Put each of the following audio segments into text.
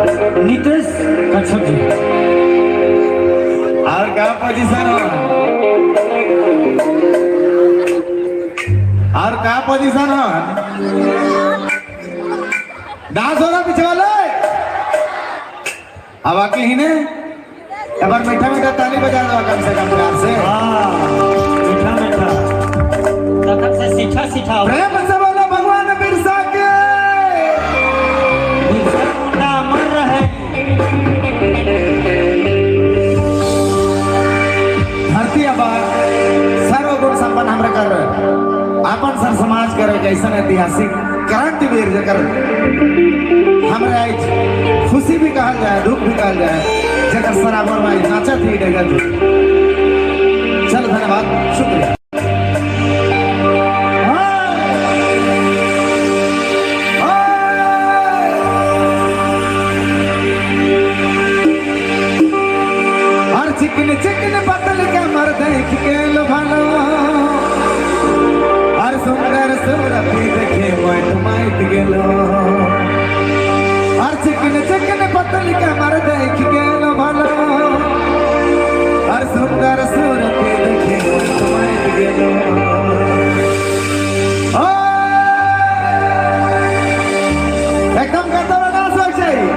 नितेश कच्छप जी। और क्या पोजीशन हो? और क्या पोजीशन हो? डांस हो रहा पीछे वाले? अब आके ही ने एक बार मीठा मीठा ताली बजा दो कम से कम प्यार से। मीठा मीठा तखत से सीठा सीठा प्रेम से बोलो भगवान बिरसा के बिरसा मुंडा अमर रहे। धरती आबाद सर्वगुण संपन्न हमरा कर अपन सर समाज करे कैसन ऐतिहासिक क्रांतिवीर जकर हमरा आज खुशी भी कहल जाए दुख भी कहल जाए जगह सराबर भाई नाचत ही डगत चल धन्यवाद शुक्रिया। और चिकन चिकन पतल के मर देख के लुभानो और सुंदर सूरती देखे मोट माइट गेलो और चिकन चिकन पतल के मर देख के लुभानो और सुंदर सूरती देखे मोट माइट गेलो। एकदम कहता हुआ डांस हो चाहिए।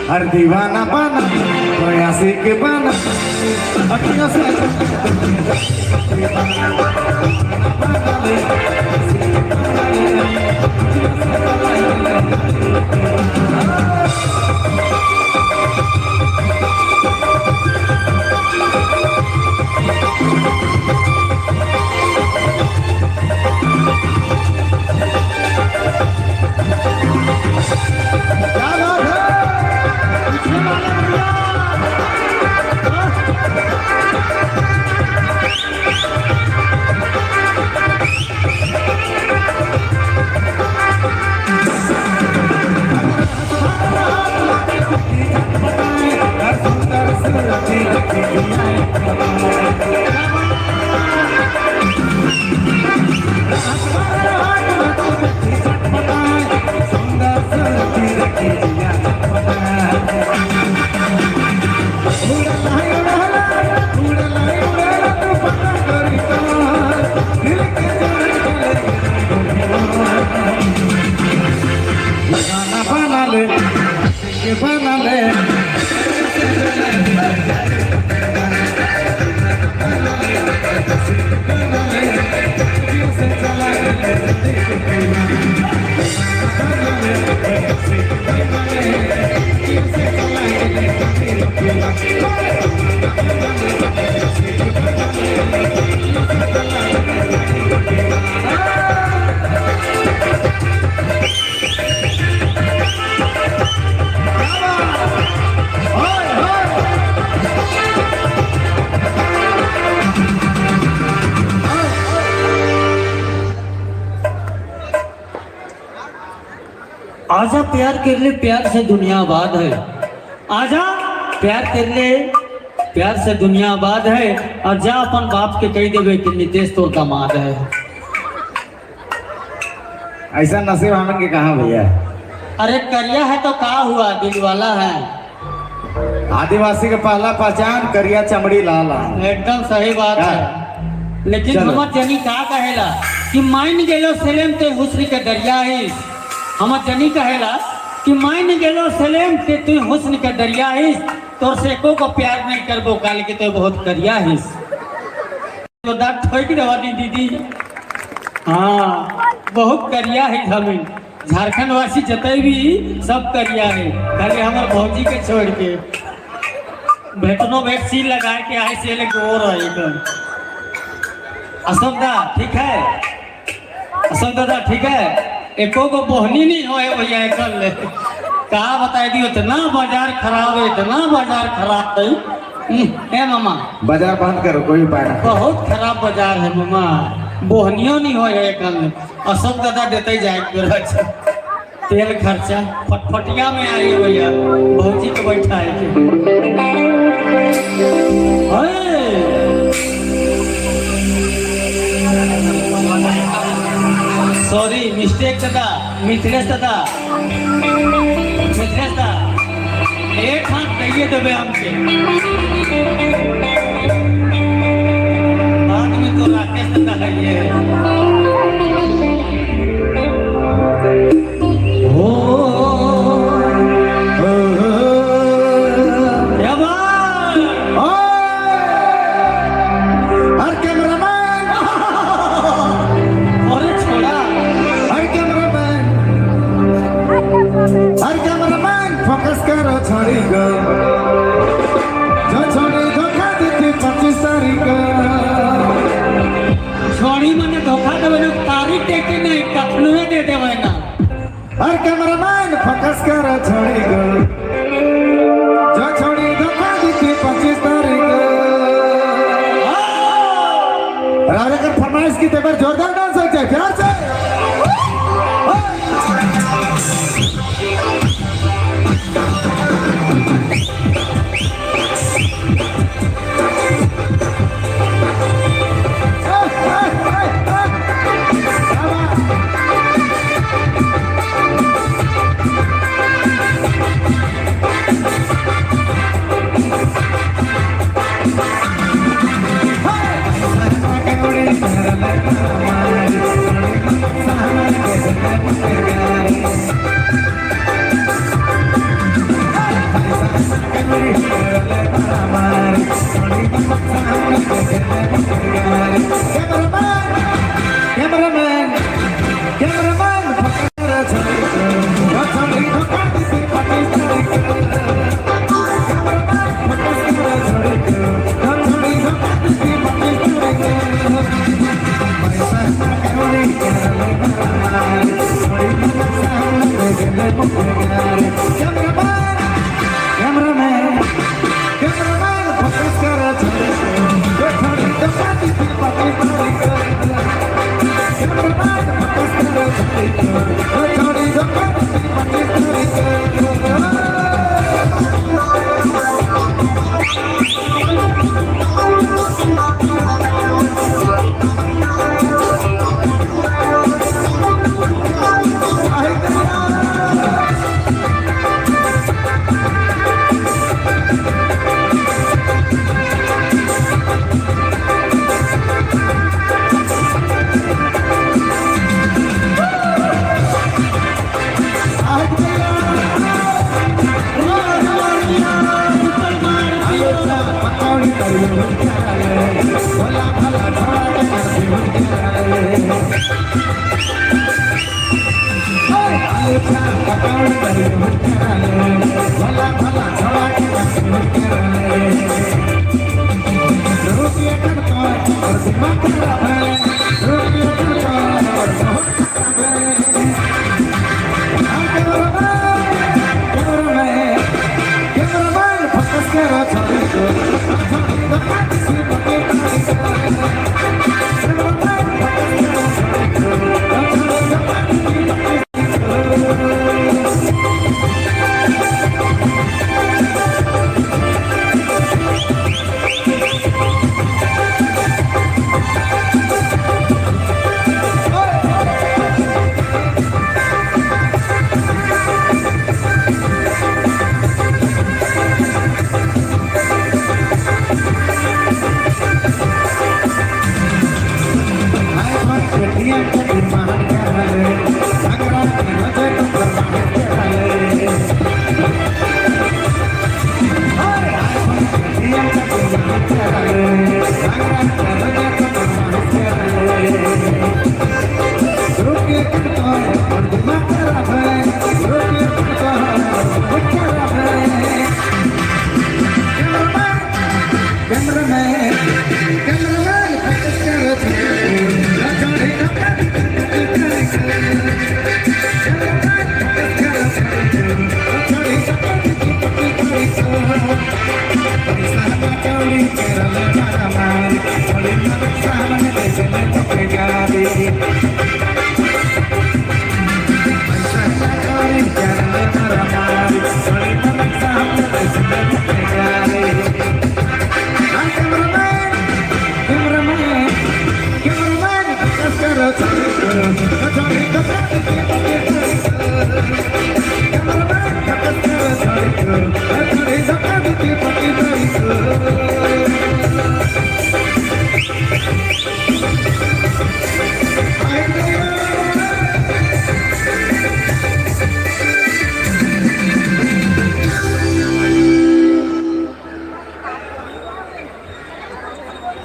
हर दीवाना बना कोई आशिक बना अखियों से ले के बना ले आजा प्यार कर ले, प्यार से दुनिया आबाद है। आजा प्यार कर ले, प्यार से दुनिया आबाद है। और जा अपन बाप के कह देवे कि नितेश तो दामाद है। ऐसा नसीब हमन के कहाँ भैया। अरे करिया है तो का हुआ, दिल वाला है। आदिवासी का पहला पहचान करिया चमड़ी लाल है। एकदम सही बात है। लेकिन चलो। हमर जनी का कहेला कि माइन गेलो सलेम ते हुस्न के दरिया है। हमर जनी कहेला कि माइन गेलो सलेम ते तू हुस्न के दरिया है। तोर से एको को प्यार नहीं करबो काल के तो बहुत करिया है। तो दांत ठोक दवा दी दीदी। हाँ बहुत करिया है। हमें झारखंड वासी जते भी सब करिया है, खाली हमार भौजी के छोड़ के। भेटनो वैक्सीन लगा के आए से ले गोर है एकदम। अशोक दा ठीक है, अशोक दादा ठीक है। एको को बोहनी नहीं होए भैया एकल ले। कहा बताई दियो, इतना बाजार खराब है, इतना बाजार खराब है। ए मामा बाजार बंद करो, कोई उपाय नहीं। बहुत खराब बाजार है मामा, बोहनियो नहीं होए एकल ले। अशोक दादा देते जाए अच्छा तेल खर्चा फटफटिया में आई भैया, भौजी को बैठा है। सॉरी मिस्टेक दादा, मिथिलेश दादा, मिथिलेश दा एक हाथ कहिए देवे हमके। बाद में तो राकेश दादा है ये। फोकस करो छोड़ी गो, जो छोड़ी धोखा देती 25 तारीख को। छोड़ी मने धोखा देवे ना, तारीख देके नहीं कखनुए दे देवे ना। हर कैमरामैन फोकस करो छोड़ी गो, जो छोड़ी धोखा देती 25 तारीख को। और अगर फरमाइश की तेवर जोरदार डांस हो जाए प्यार से। भला भला छोड़ा के मर्जी आलूचा पकौड़ी करी भला भला छोड़ा के मर्जी रुपये करता और दिमाग खराब है रुपये करता और बहुत खराब है कैमरामैन फोकस करो छोड़ी को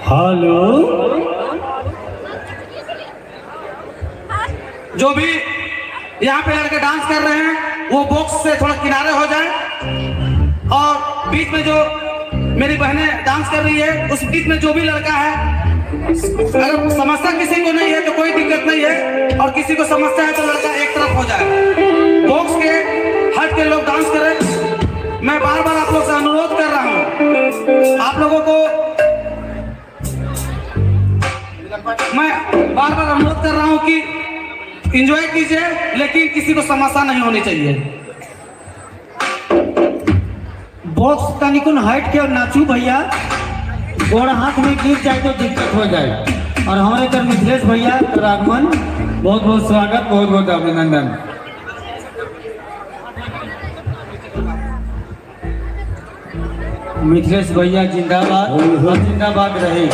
हेलो, जो भी यहाँ पे लड़के डांस कर रहे हैं वो बॉक्स से थोड़ा किनारे हो जाए और बीच में जो मेरी बहनें डांस कर रही है उस बीच में जो भी लड़का है, अगर समस्या किसी को नहीं है तो कोई दिक्कत नहीं है और किसी को समस्या है तो लड़का एक तरफ हो जाए। बॉक्स के हट के लोग डांस करें। मैं बार बार आप लोग से अनुरोध कर रहा हूँ, आप लोगों को मैं बार बार अनुरोध कर रहा हूँ कि एंजॉय कीजिए, लेकिन किसी को समस्या नहीं होनी चाहिए। बॉक्स तनिकुन हट के और नाचू भैया, गोड़ हाथ में गिर जाए तो दिक्कत हो जाए। और हमारे कर मिथिलेश भैया रागमन, बहुत बहुत स्वागत, बहुत बहुत अभिनंदन। मिथिलेश भैया जिंदाबाद और जिंदाबाद रहे।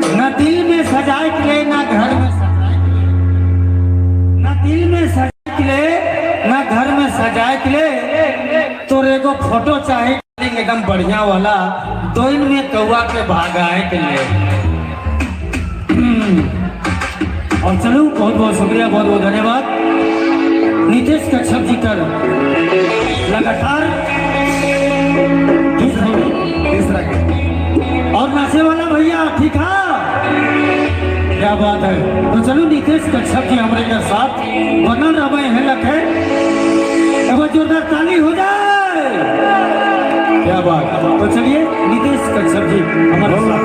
न दिल में सजाए के लिए, ना घर में सजाए के लिए, न दिल में सजाए के लिए, ना घर में सजाए के लिए, तो एगो फोटो चाहे एकदम बढ़िया वाला, दो दिन में कौआ के भागाए के लिए। और चलो, बहुत बहुत शुक्रिया, बहुत बहुत धन्यवाद। नीतीश कश्यप जी कर लगातार तीसरा और नाचे वाला भैया ठीक है, क्या बात है। तो चलो नीतीश कश्यप जी हमारे के साथ बनल रहे हैं, लखे एगो जोरदार ताली हो जाए, क्या बात। तो चलिए नीतीश कश्यप जी हमारे साथ।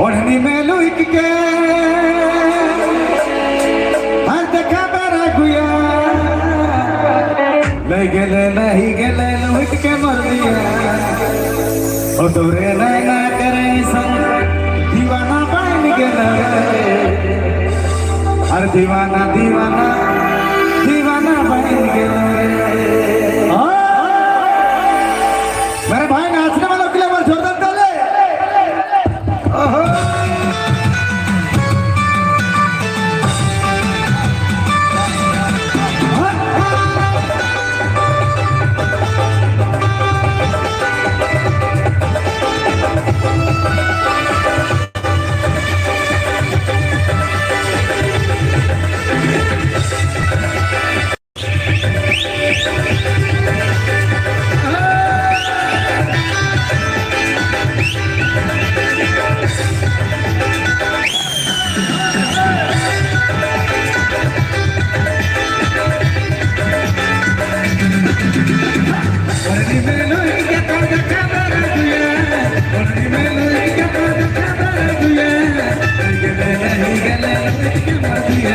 ओढ़नी में लुक के हर देखा मेरा गुया नहीं गेले नहीं गेले लुक के मर दिया। ओ तोरे नैना करे सन दीवाना बन गेला, हर दीवाना दीवाना दीवाना बन गेला। मेरे भाई नाचने वालों के लिए बहुत जोरदार ताली। ओहो मर दिया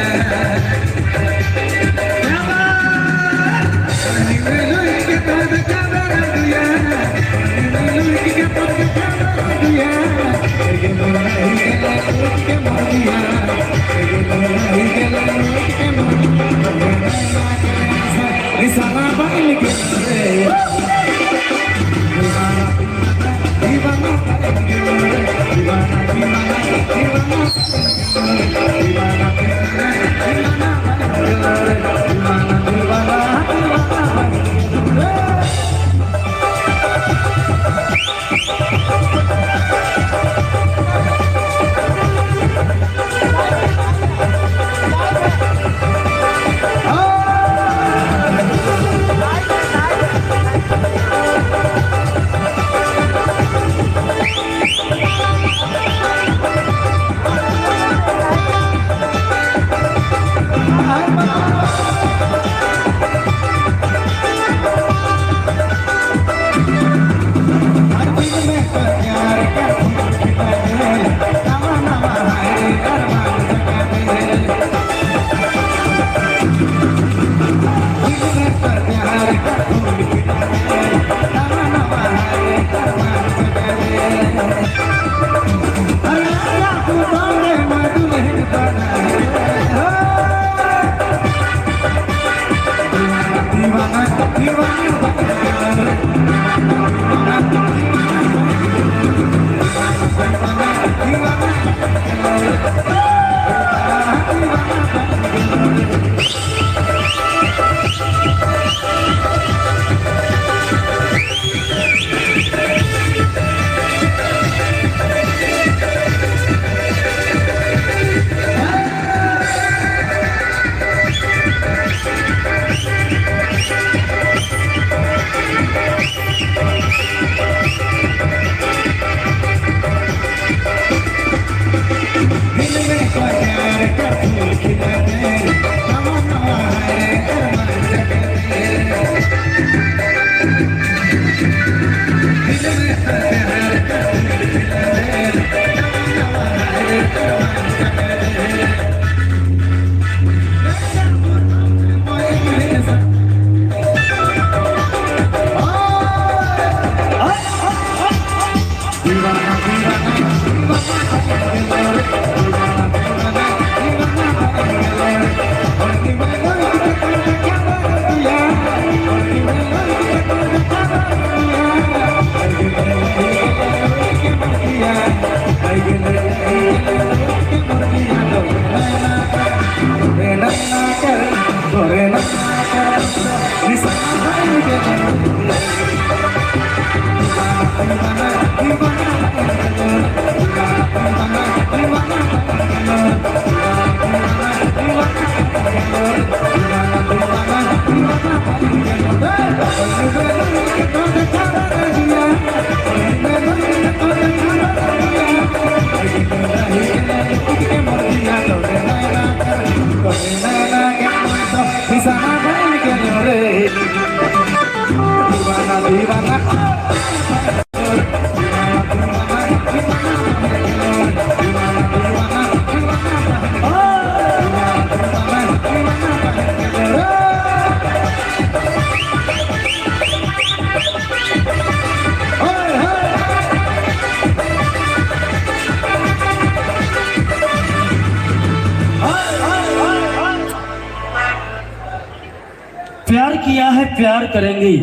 प्यार किया है प्यार करेंगे,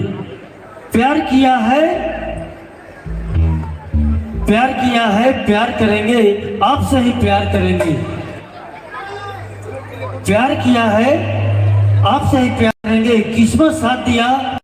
प्यार किया है प्यार करेंगे, आपसे ही प्यार करेंगे। प्यार किया है आपसे ही प्यार करेंगे, किस्मत साथ दिया